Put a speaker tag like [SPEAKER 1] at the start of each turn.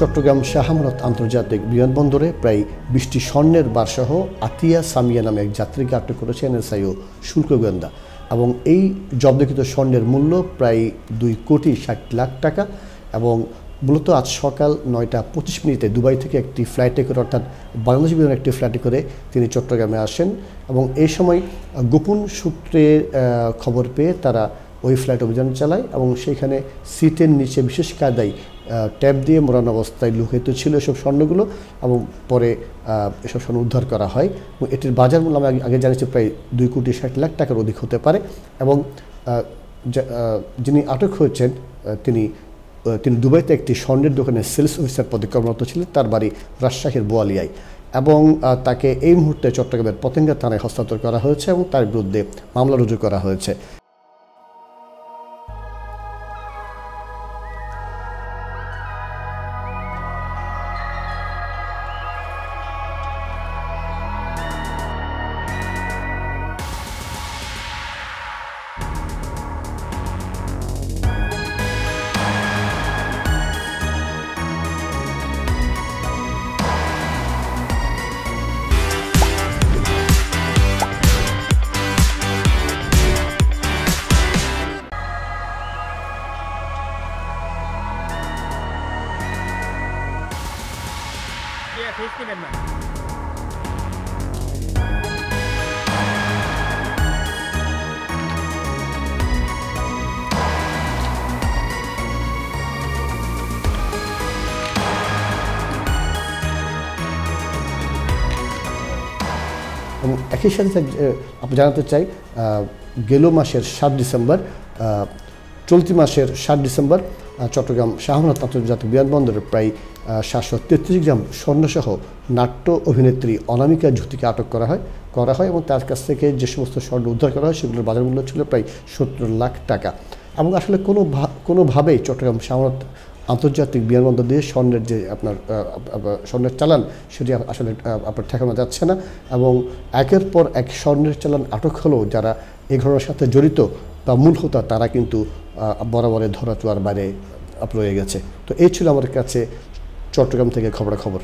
[SPEAKER 1] চট্টগ্রাম শাহ আমানত আন্তর্জাতিক বিমানবন্দরে প্রায় ২০টি স্বর্ণের বারসহ আতিয়া সামিয়া নামে এক যাত্রীকে আটক করেছে এনএসআই ও শুল্ক গোয়েন্দা এবং এই জব্দকৃত স্বর্ণের মূল্য প্রায় ২,৬০,০০,০০০ টাকা এবং মূলত আজ সকাল ৯টা ২৫ দুবাই থেকে একটি ফ্লাইটে করে অর্থাৎ বাংলাদেশ বিমানের একটি ফ্লাইটে করে তিনি চট্টগ্রামে আসেন এবং এই সময় গোপন সূত্রে খবর পেয়ে তারা ওই ফ্লাইট অভিযান চালায় এবং সেইখানে সিটের নিচে বিশেষ কায়দায় ট্যাপ দিয়ে মোড়ানো অবস্থায় লুকিত ছিল এসব স্বর্ণগুলো এবং পরে এসব স্বর্ণ উদ্ধার করা হয় এবং এটির বাজার মূল্য আমি আগে জানিয়েছি প্রায় ২,৬০,০০,০০০ টাকার অধিক হতে পারে এবং যিনি আটক হয়েছেন তিনি দুবাইতে একটি স্বর্ণের দোকানে সেলস অফিসার পদে কর্মরত ছিলেন। তার বাড়ি রাজশাহীর বোয়ালিয়ায় এবং তাকে এই মুহূর্তে চট্টগ্রামের পতেঙ্গা থানায় হস্তান্তর করা হয়েছে এবং তার বিরুদ্ধে মামলা রুজু করা হয়েছে। এবং একই সাথে আপনি জানাতে চাই গেল মাসের ৭ ডিসেম্বর চলতি মাসের ৭ ডিসেম্বর চট্টগ্রাম শাহ আমানত আন্তর্জাতিক বিমানবন্দরে প্রায় ৭৩৩ গ্রাম স্বর্ণসহ নাট্য অভিনেত্রী অনামিকা জ্যোতিকে আটক করা হয় এবং তার কাছ থেকে যে সমস্ত স্বর্ণ উদ্ধার করা হয় সেগুলোর বাজার মূল্য ছিল প্রায় ৭০ লাখ টাকা এবং আসলে কোনোভাবেই চট্টগ্রাম শাহ আমানত আন্তর্জাতিক বিমানবন্দর দিয়ে স্বর্ণের যে আপনার স্বর্ণের চালান সেটি আসলে আপনার ঠেকানো যাচ্ছে না এবং একের পর এক স্বর্ণের চালান আটক হলেও যারা এই ঘটনার সাথে জড়িত বা মূল হোতা তারা কিন্তু বরাবরের ধরাছোঁয়ার বাইরে রয়ে গেছে। তো এই ছিল আমার কাছে চট্টগ্রাম থেকে খবরাখবর।